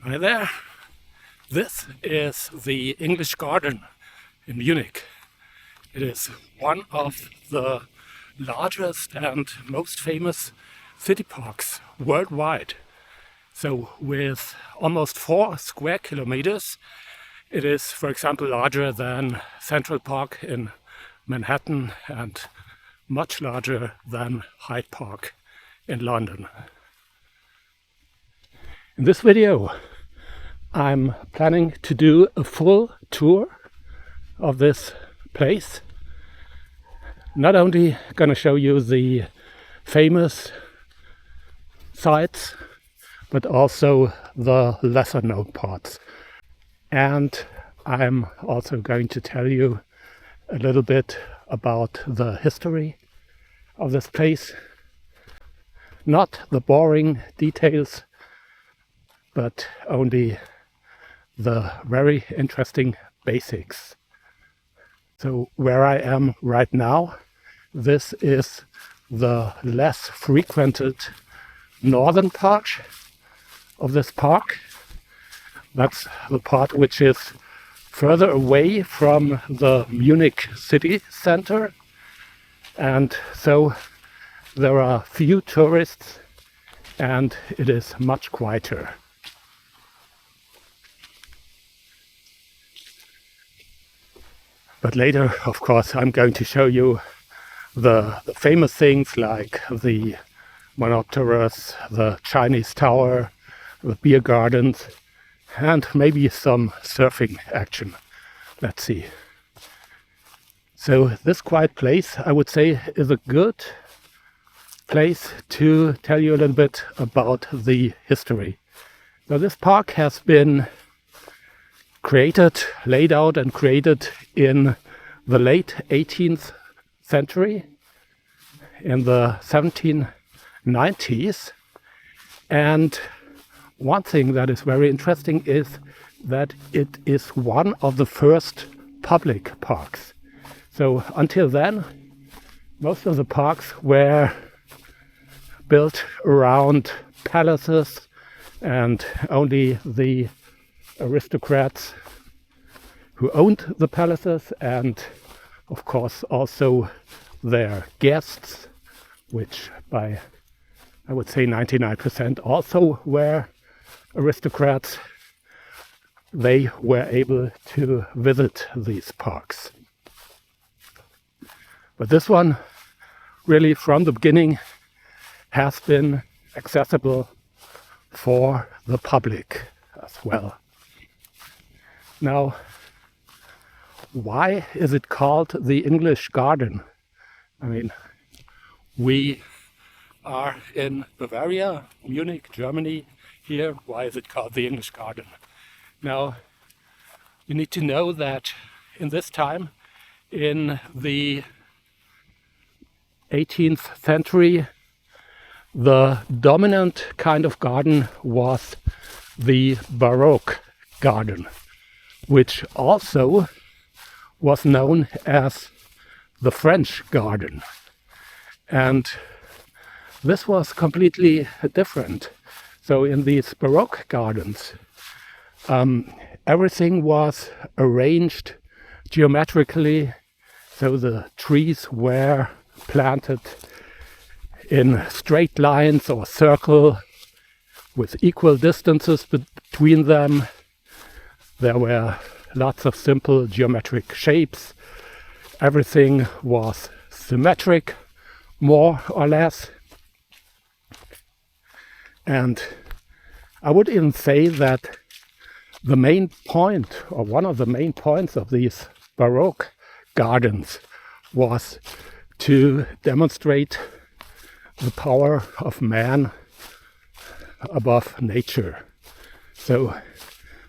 Hi there. This is the English Garden in Munich. It is one of the largest and most famous city parks worldwide. So with almost 4 square kilometers, it is, for example, larger than Central Park in Manhattan and much larger than Hyde Park in London. In this video, I'm planning to do a full tour of this place. Not only gonna show you the famous sites, but also the lesser known parts. And I'm also going to tell you a little bit about the history of this place. Not the boring details, but only the very interesting basics. So where I am right now, this is the less frequented northern part of this park. That's the part which is further away from the Munich city center, and so there are few tourists and it is much quieter. But later, of course, I'm going to show you the famous things like the Monopteros, the Chinese tower, the beer gardens, and maybe some surfing action. Let's see. So this quiet place, I would say, is a good place to tell you a little bit about the history. Now, this park has been laid out and created in the late 18th century, in the 1790s. And one thing that is very interesting is that it is one of the first public parks. So until then, most of the parks were built around palaces, and only the aristocrats who owned the palaces, and of course also their guests, which by, I would say, 99% also were aristocrats, they were able to visit these parks. But this one really from the beginning has been accessible for the public as well. Now, why is it called the English Garden? I mean, we are in Bavaria, Munich, Germany here. Why is it called the English Garden? Now, you need to know that in this time, in the 18th century, the dominant kind of garden was the Baroque garden, which also was known as the French garden. And this was completely different. So in these Baroque gardens, everything was arranged geometrically, so the trees were planted in straight lines or circle with equal distances between them. There were lots of simple geometric shapes. Everything was symmetric, more or less. And I would even say that the main point, or one of the main points of these Baroque gardens, was to demonstrate the power of man above nature. So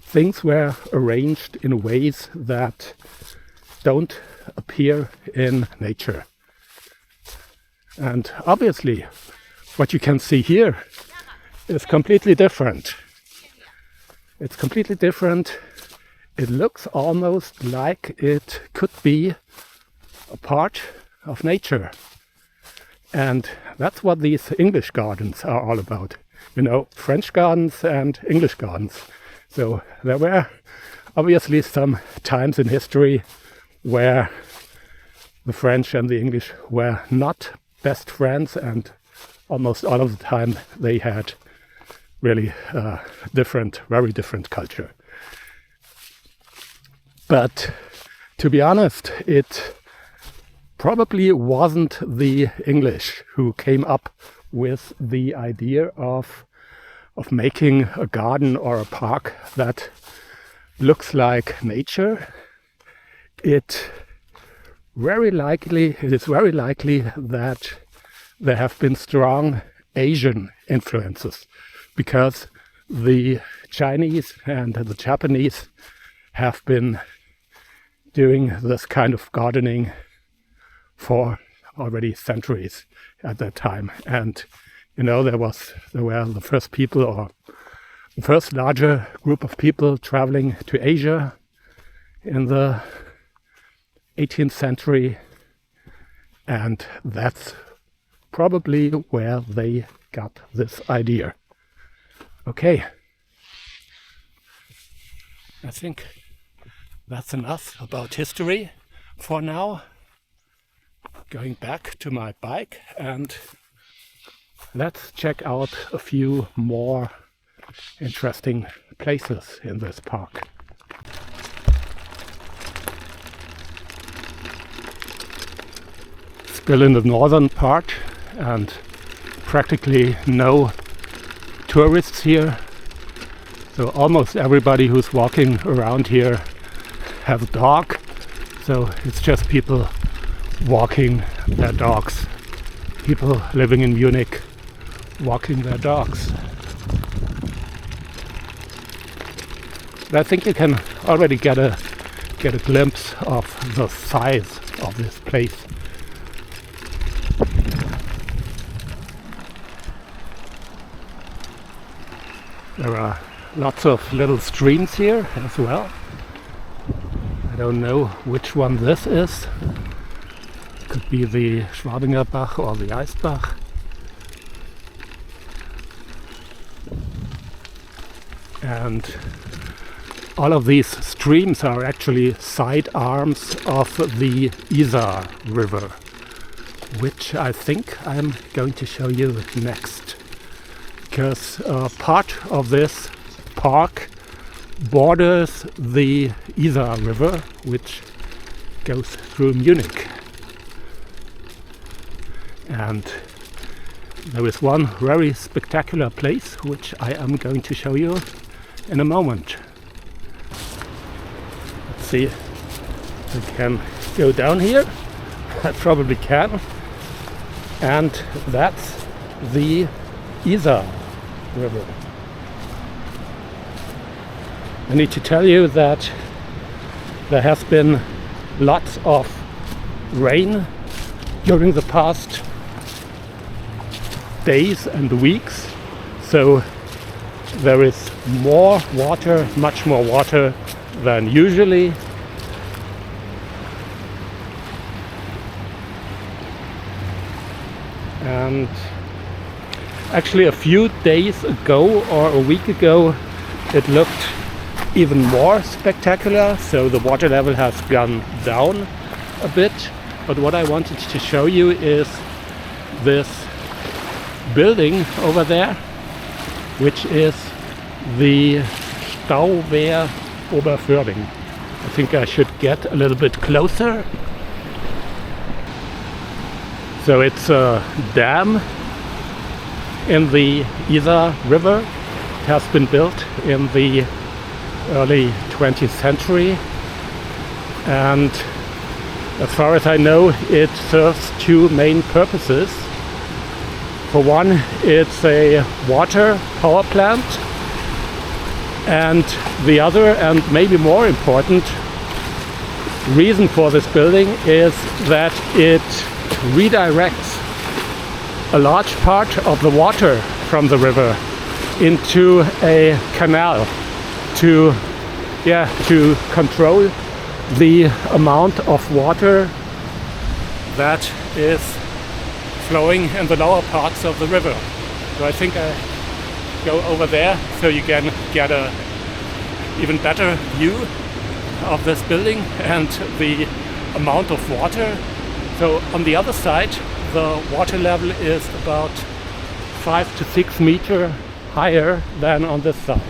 things were arranged in ways that don't appear in nature. And obviously, what you can see here is completely different. It's completely different. It looks almost like it could be a part of nature. And that's what these English gardens are all about. You know, French gardens and English gardens. So there were obviously some times in history where the French and the English were not best friends, and almost all of the time they had really very different culture. But to be honest, it probably wasn't the English who came up with the idea of making a garden or a park that looks like nature. It is very likely that there have been strong Asian influences, because the Chinese and the Japanese have been doing this kind of gardening for already centuries at that time. And there were the first people, or the first larger group of people traveling to Asia in the 18th century, and that's probably where they got this idea. Okay, I think that's enough about history for now. Going back to my bike, and let's check out a few more interesting places in this park. Still in the northern part, and practically no tourists here. So almost everybody who's walking around here has a dog. So it's just people walking their dogs. People living in Munich walking their dogs. But I think you can already get a glimpse of the size of this place. There are lots of little streams here as well. I don't know which one this is. Could be the Schwabinger Bach or the Eisbach. And all of these streams are actually side arms of the Isar River, which I think I'm going to show you next. Because part of this park borders the Isar River, which goes through Munich. And there is one very spectacular place which I am going to show you in a moment. Let's see if I can go down here. I probably can. And that's the Isar River. I need to tell you that there has been lots of rain during the past days and weeks, so there is more water, much more water than usually. And actually a few days ago or a week ago it looked even more spectacular, so the water level has gone down a bit. But what I wanted to show you is this building over there, which is the Isarwehr Oberföhring. I think I should get a little bit closer. So it's a dam in the Isar River. It has been built in the early 20th century, and as far as I know it serves two main purposes. For one, it's a water power plant, and the other, and maybe more important, reason for this building is that it redirects a large part of the water from the river into a canal to control the amount of water that is flowing in the lower parts of the river. So I think I go over there so you can get a even better view of this building and the amount of water. So on the other side, the water level is about 5 to 6 meters higher than on this side.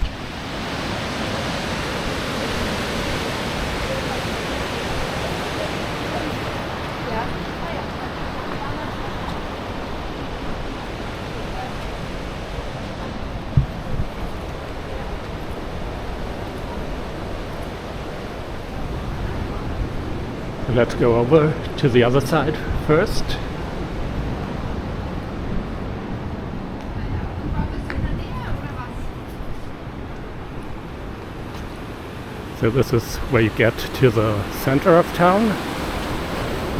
Let's go over to the other side first. So this is where you get to the center of town,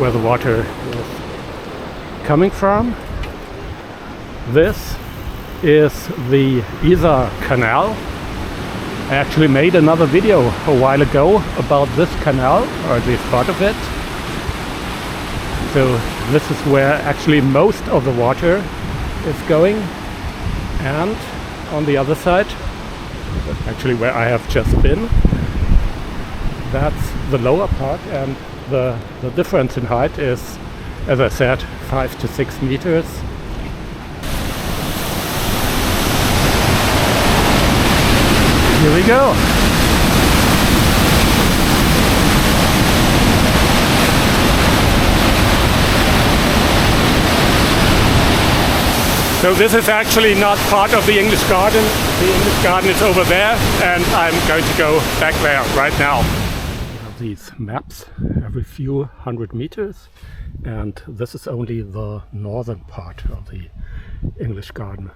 where the water is coming from. This is the Isar Canal. I actually made another video a while ago about this canal, or at least part of it. So this is where actually most of the water is going, and on the other side, actually where I have just been, that's the lower part, and the difference in height is, as I said, 5 to 6 meters. Here we go. So this is actually not part of the English Garden. The English Garden is over there, and I'm going to go back there right now. We have these maps every few hundred meters, and this is only the northern part of the English Garden.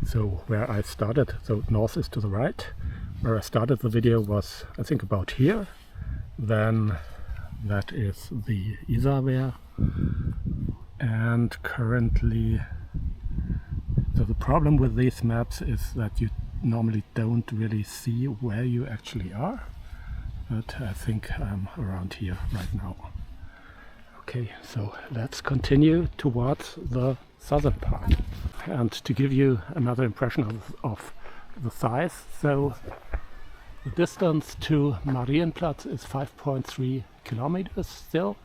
So where I started, so north is to the right. Where I started the video was, I think, about here. Then that is the Isarwehr, and currently, so the problem with these maps is that you normally don't really see where you actually are, but I think I'm around here right now. Okay, so let's continue towards the southern part, and to give you another impression of the size. So the distance to Marienplatz is 5.3 kilometers still.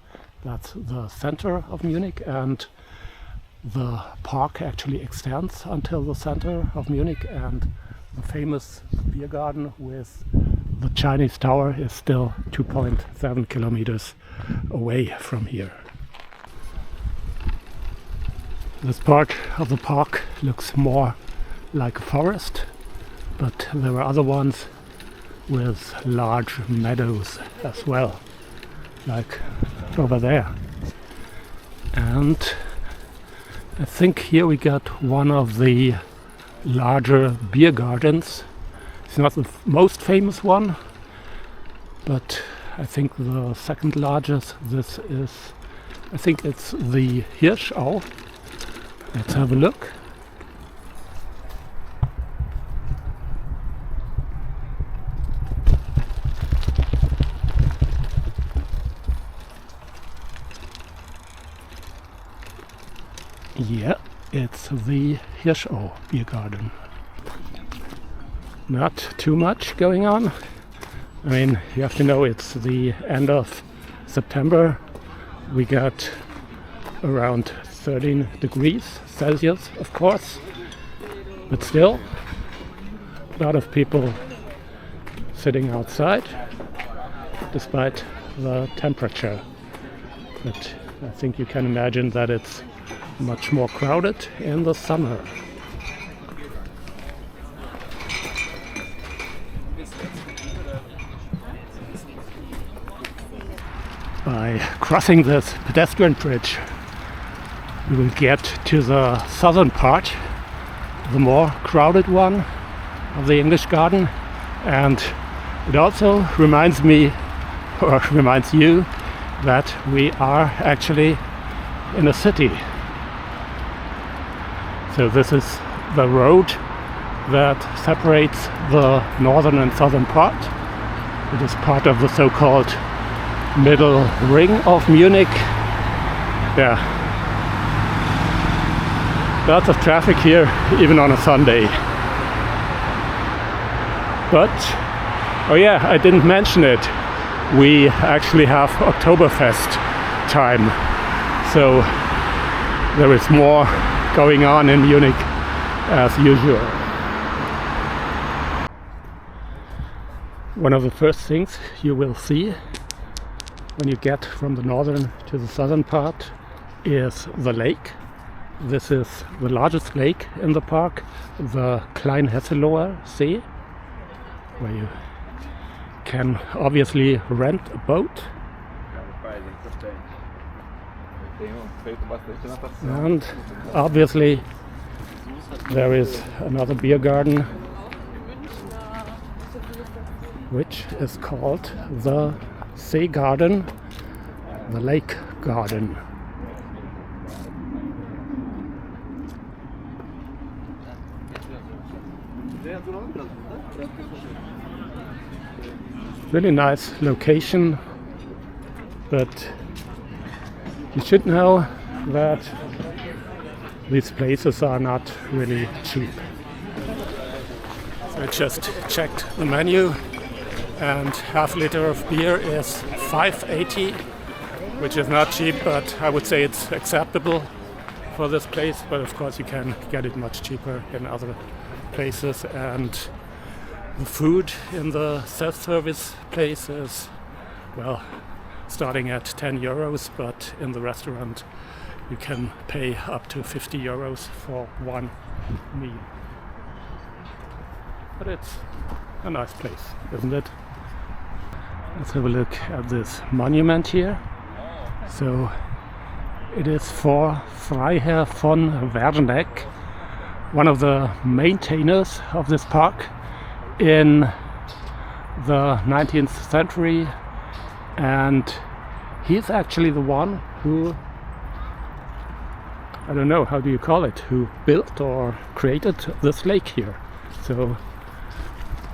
That's the center of Munich, and the park actually extends until the center of Munich, and the famous beer garden with the Chinese tower is still 2.7 kilometers away from here. This part of the park looks more like a forest, but there are other ones with large meadows as well, like over there. And I think here we got one of the larger beer gardens. It's not the most famous one, but I think the second largest. This is, I think it's the Hirschau. Let's have a look. Yeah, it's the Hirschau beer garden. Not too much going on. I mean, you have to know it's the end of September. We got around 13 degrees Celsius, of course, but still a lot of people sitting outside despite the temperature. But I think you can imagine that it's much more crowded in the summer. By crossing this pedestrian bridge, we will get to the southern part, the more crowded one of the English Garden, and it also reminds me, or reminds you, that we are actually in a city. So this is the road that separates the northern and southern part. It is part of the so-called middle ring of Munich. Yeah, lots of traffic here, even on a Sunday. But Oh yeah, I didn't mention it. We actually have Oktoberfest time. So there is more going on in Munich as usual. One of the first things you will see when you get from the northern to the southern part is the lake. This is the largest lake in the park, the Kleinhesseloher See, where you can obviously rent a boat. And obviously there is another beer garden, which is called the See Garden, the Lake Garden. Really nice location, but you should know that these places are not really cheap. So I just checked the menu, and half liter of beer is 5.80, which is not cheap, but I would say it's acceptable for this place. But of course you can get it much cheaper in other places, and the food in the self-service place is, well, starting at 10 euros, but in the restaurant you can pay up to 50 euros for one meal. But it's a nice place, isn't it? Let's have a look at this monument here. So it is for Freiherr von Werneck, one of the maintainers of this park in the 19th century, and he's actually the one who, I don't know, how do you call it, who built or created this lake here. So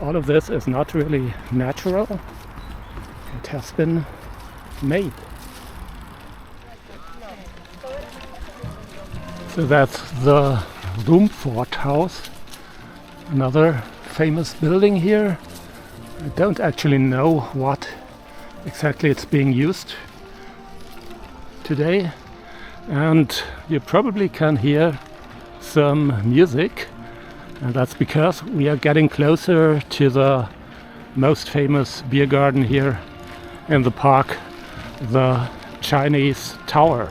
all of this is not really natural, it has been made. So that's the Rumfort House, another famous building here. I don't actually know what exactly it's being used today, and you probably can hear some music, and that's because we are getting closer to the most famous beer garden here in the park, the Chinese Tower.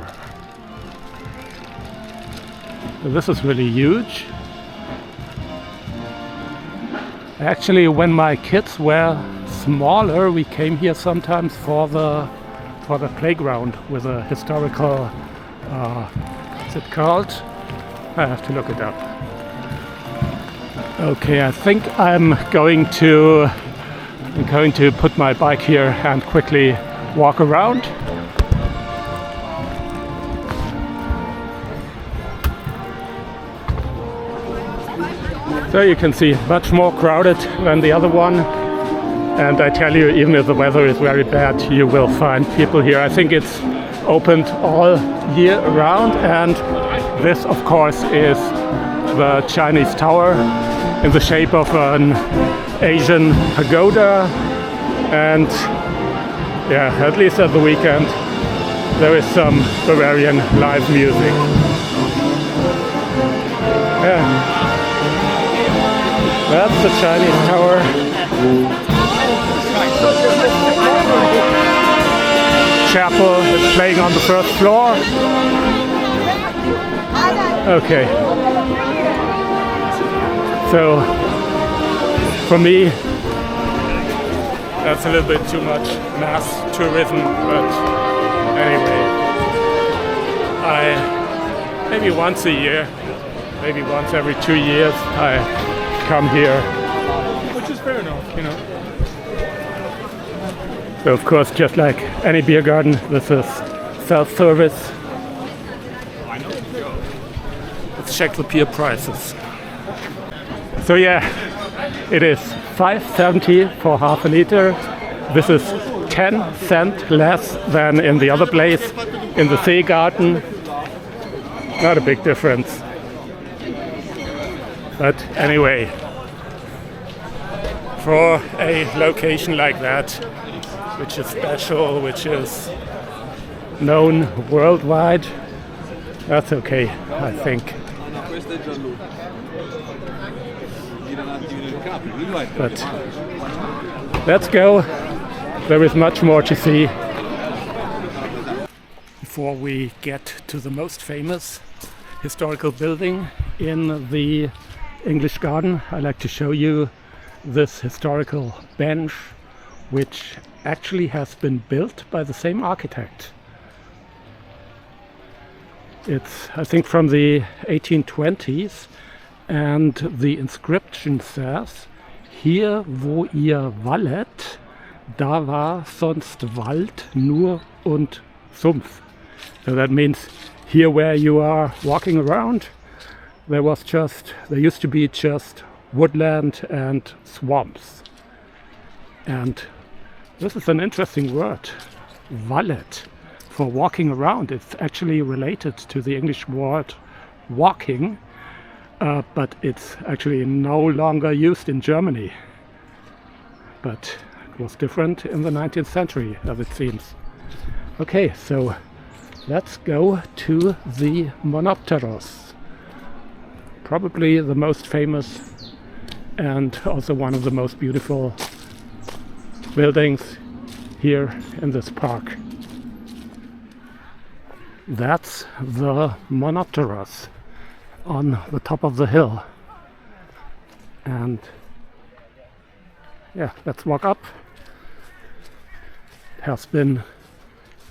So this is really huge. Actually, when my kids were smaller, we came here sometimes for the playground with a historical, what's it called? I have to look it up. Okay, I think I'm going to put my bike here and quickly walk around. So you can see much more crowded than the other one, and I tell you, even if the weather is very bad, you will find people here. I think it's opened all year round, and this of course is the Chinese Tower in the shape of an Asian pagoda, and yeah, at least at the weekend there is some Bavarian live music. Yeah. That's the Chinese Tower. Chapel is playing on the first floor. Okay. So, for me, that's a little bit too much mass tourism, but anyway, maybe once a year, maybe once every 2 years, I come here. Which is fair enough, you know. So of course, just like any beer garden, this is self-service. Let's check the beer prices. So yeah, it is 5.70 for half a liter. This is 10 cents less than in the other place, in the See Garden. Not a big difference. But anyway, for a location like that, which is special, which is known worldwide. That's okay, I think. But let's go. There is much more to see. Before we get to the most famous historical building in the English Garden, I'd like to show you this historical bench, which actually has been built by the same architect. It's, I think, from the 1820s, and the inscription says, "Hier wo ihr wallet, da war sonst Wald nur und Sumpf." So that means here where you are walking around, there used to be just woodland and swamps. And this is an interesting word, wallet, for walking around. It's actually related to the English word walking, but it's actually no longer used in Germany. But it was different in the 19th century, as it seems. Okay, so let's go to the Monopteros. Probably the most famous and also one of the most beautiful buildings here in this park. That's the Monopteros on the top of the hill. And yeah, let's walk up. It has been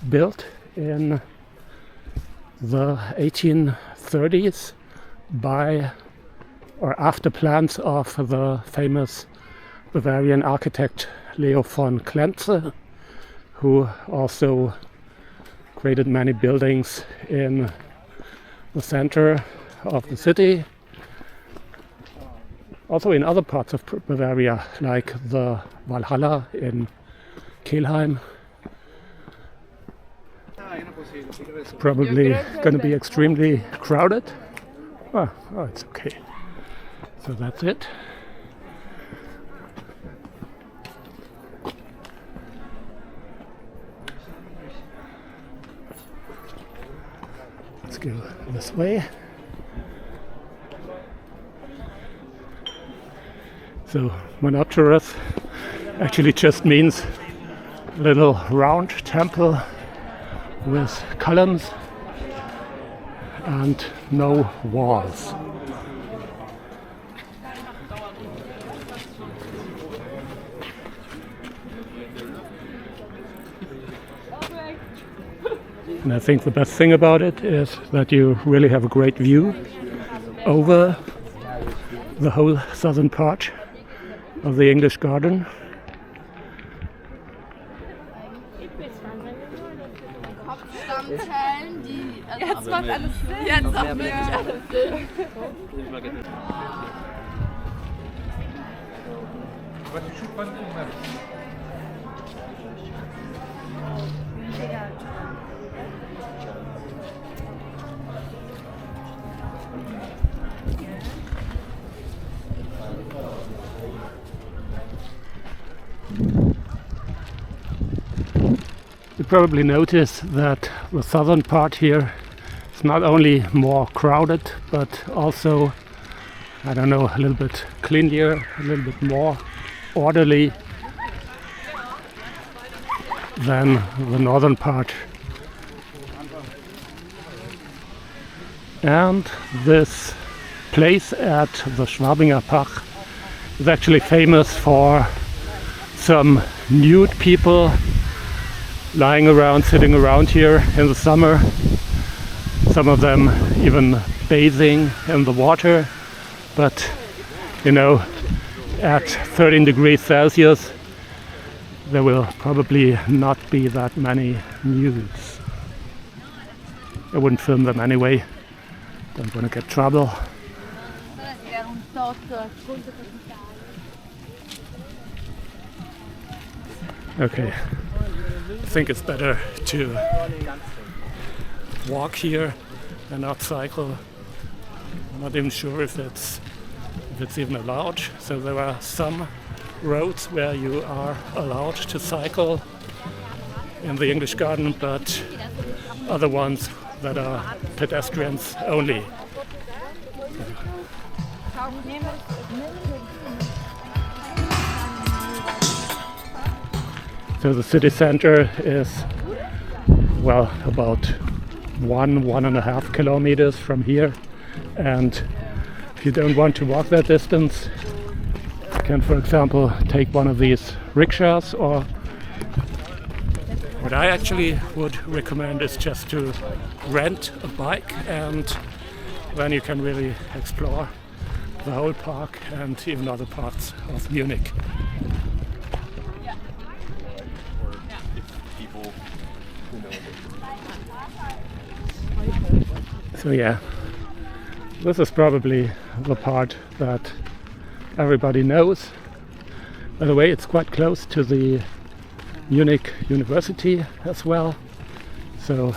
built in the 1830s by or after plans of the famous Bavarian architect Leo von Klenze, who also created many buildings in the center of the city, also in other parts of Bavaria, like the Walhalla in Kelheim. It's probably going to be extremely crowded. Oh, it's okay. So that's it. Let's go this way. So Monopteros actually just means a little round temple with columns and no walls. And I think the best thing about it is that you really have a great view over the whole southern part of the English Garden. Jetzt macht alles Sinn. Jetzt auch wirklich alles Sinn. You probably notice that the southern part here is not only more crowded, but also, I don't know, a little bit cleaner, a little bit more orderly than the northern part. And this place at the Schwabinger Pach is actually famous for some nude people lying around, sitting around here in the summer. Some of them even bathing in the water. But, you know, at 13 degrees Celsius, there will probably not be that many nudes. I wouldn't film them anyway. Don't want to get trouble. Okay, I think it's better to walk here and not cycle. I'm not even sure if it's even allowed. So there are some roads where you are allowed to cycle in the English garden, but other ones that are pedestrians only. So the city center is, well, about 1.5 kilometers from here, and if you don't want to walk that distance, you can, for example, take one of these rickshaws, or what I actually would recommend is just to rent a bike, and then you can really explore the whole park and even other parts of Munich. So yeah, this is probably the part that everybody knows. By the way, it's quite close to the Munich University as well, so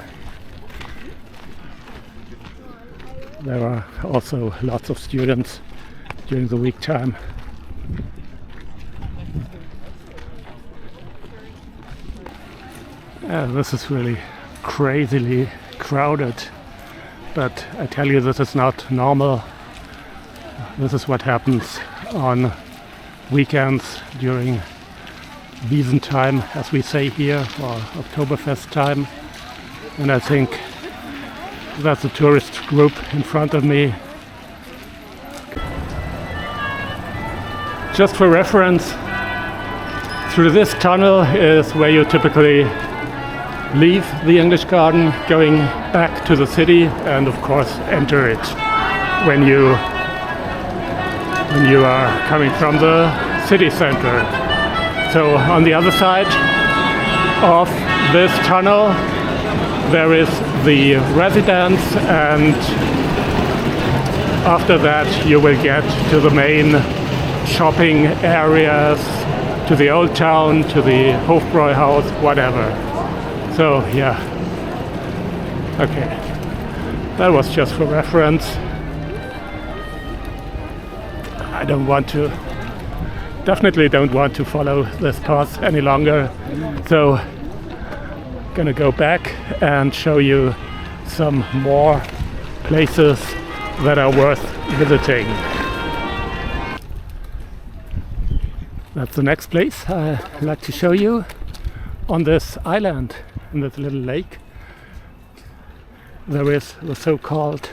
there are also lots of students during the week time. This is really crazily crowded, but I tell you, this is not normal. This is what happens on weekends during Wiesen time, as we say here, or Oktoberfest time. And I think that's a tourist group in front of me. Just for reference, through this tunnel is where you typically leave the English garden, going back to the city, and of course enter it when you are coming from the city center. So on the other side of this tunnel there is the residence, and after that you will get to the main shopping areas, to the old town, to the Hofbräuhaus, whatever. So yeah, okay, that was just for reference. I definitely don't want to follow this path any longer, so gonna go back and show you some more places that are worth visiting. That's the next place I'd like to show you. On this island, in this little lake, there is the so-called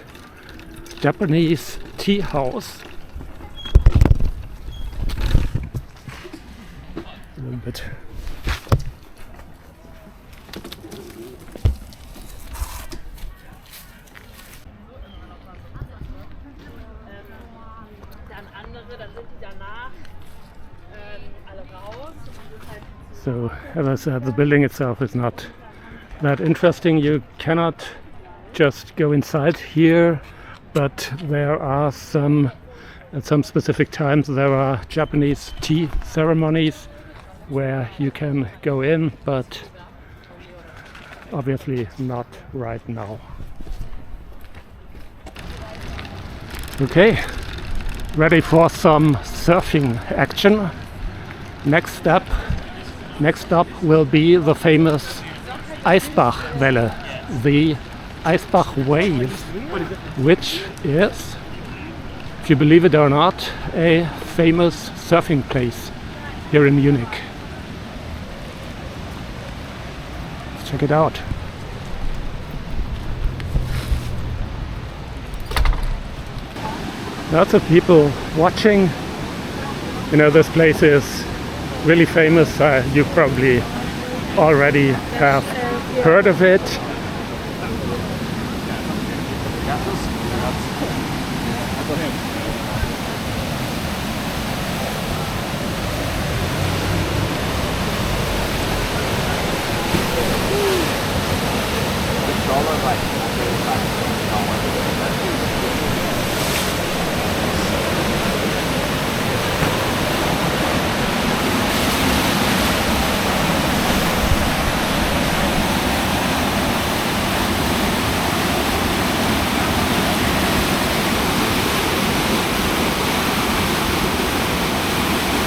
Japanese tea house. A little bit. So, as I said, the building itself is not that interesting. You cannot just go inside here, but there are at some specific times, there are Japanese tea ceremonies where you can go in, but obviously not right now. Okay, ready for some surfing action. Next stop will be the famous Eisbachwelle, the Eisbach wave, which is, if you believe it or not, a famous surfing place here in Munich. Let's check it out. Lots of people watching. You know, this place is really famous. You probably already have heard of it.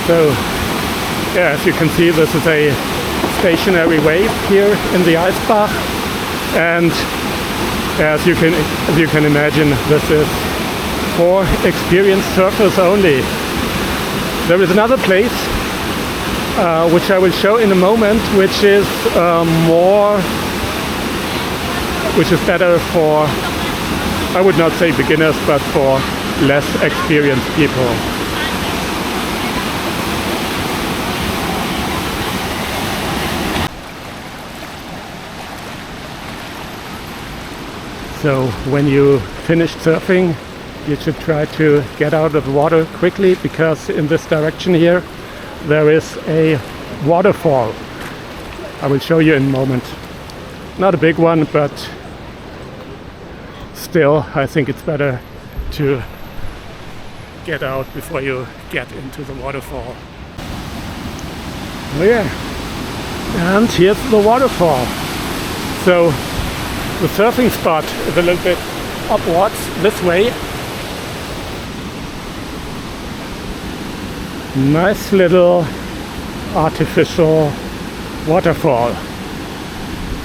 So Yeah, as you can see, this is a stationary wave here in the Eisbach, and as you can imagine, this is for experienced surfers only. There is another place which I will show in a moment, which is better for, I would not say beginners, but for less experienced people. So when you finish surfing, you should try to get out of the water quickly, because in this direction here there is a waterfall. I will show you in a moment. Not a big one, but still I think it's better to get out before you get into the waterfall. Oh yeah, and here's the waterfall. So the surfing spot is a little bit upwards this way. Nice little artificial waterfall.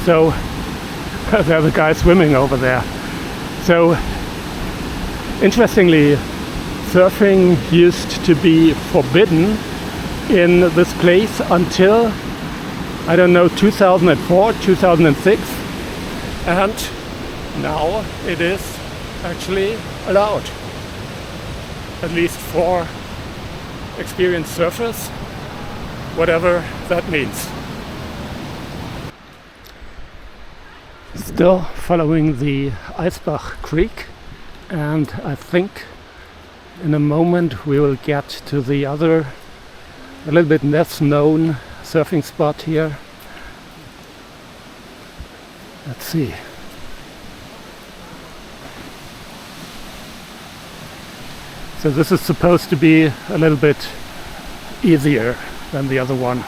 So there's a guy swimming over there. So interestingly, surfing used to be forbidden in this place until, I don't know, 2004, 2006, and now it is actually allowed, at least for experienced surfers, whatever that means. Still following the Eisbach Creek, and I think in a moment we will get to the other, a little bit less known surfing spot here. Let's see. So this is supposed to be a little bit easier than the other one.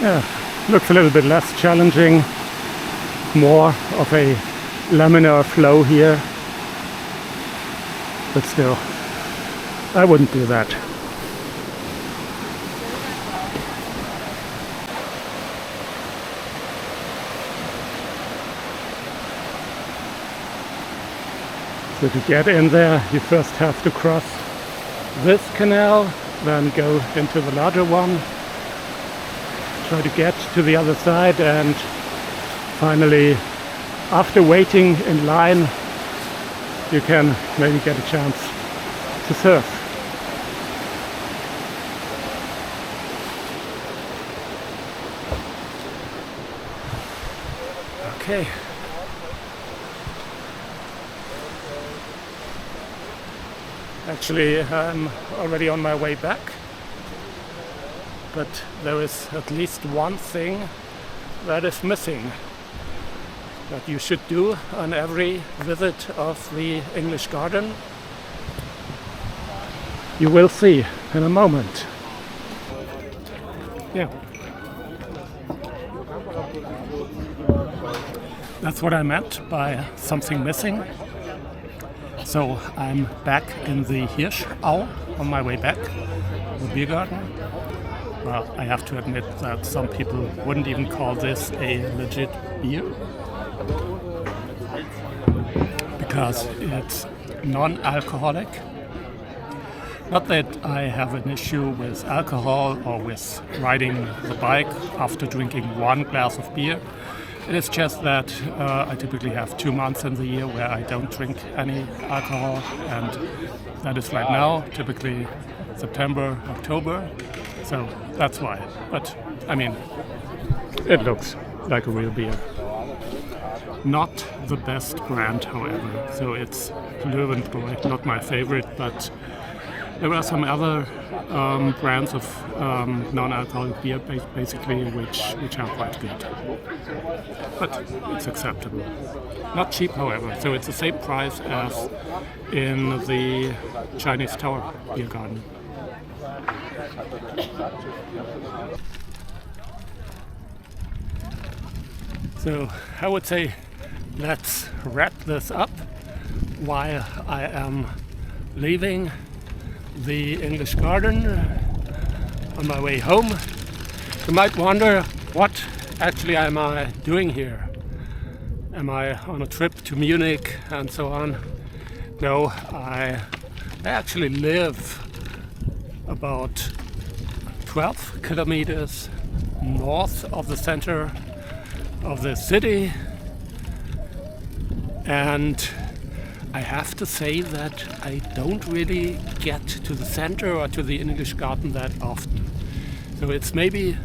Yeah, looks a little bit less challenging, more of a laminar flow here, but still, I wouldn't do that. So to get in there, you first have to cross this canal, then go into the larger one, try to get to the other side, and finally, after waiting in line, you can maybe get a chance to surf. Okay. Actually, I'm already on my way back. But there is at least one thing that is missing that you should do on every visit of the English Garden. You will see in a moment. Yeah. That's what I meant by something missing. So I'm back in the Hirschau on my way back, the beer garden. Well, I have to admit that some people wouldn't even call this a legit beer, because it's non-alcoholic. Not that I have an issue with alcohol or with riding the bike after drinking one glass of beer. It is just that I typically have 2 months in the year where I don't drink any alcohol, and that is right now, typically September, October. So that's why. But I mean, it looks like a real beer. Not the best brand, however. So it's Löwenbräu, not my favorite, but there are some other brands of non-alcoholic beer, basically, which are quite good. But it's acceptable. Not cheap, however. So it's the same price as in the Chinese Tower beer garden. So I would say let's wrap this up while I am leaving the English Garden on my way home. You might wonder, what actually am I doing here? Am I on a trip to Munich and so on? No, I actually live about 12 kilometers north of the center of the city, and I have to say that I don't really get to the center or to the English Garden that often. So it's maybe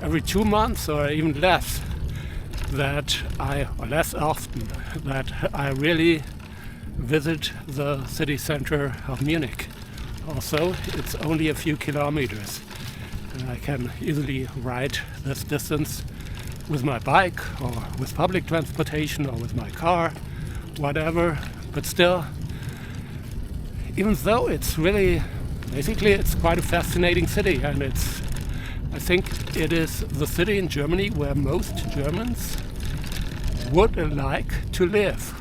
every 2 months or even less or less often, that I really visit the city center of Munich. Also, it's only a few kilometers, and I can easily ride this distance with my bike or with public transportation or with my car, whatever. But still, even though it's really, basically it's quite a fascinating city, and I think it is the city in Germany where most Germans would like to live.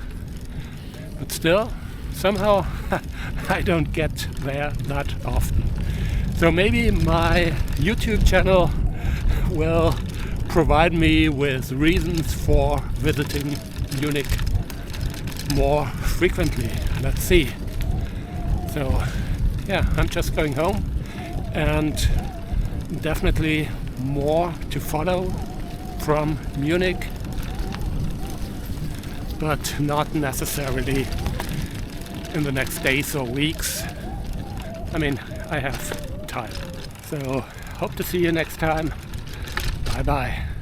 But still, somehow I don't get there that often. So maybe my YouTube channel will provide me with reasons for visiting Munich more frequently. Let's see. So yeah, I'm just going home, and definitely more to follow from Munich, but not necessarily in the next days or weeks. I mean, I have time. So hope to see you next time. Bye bye.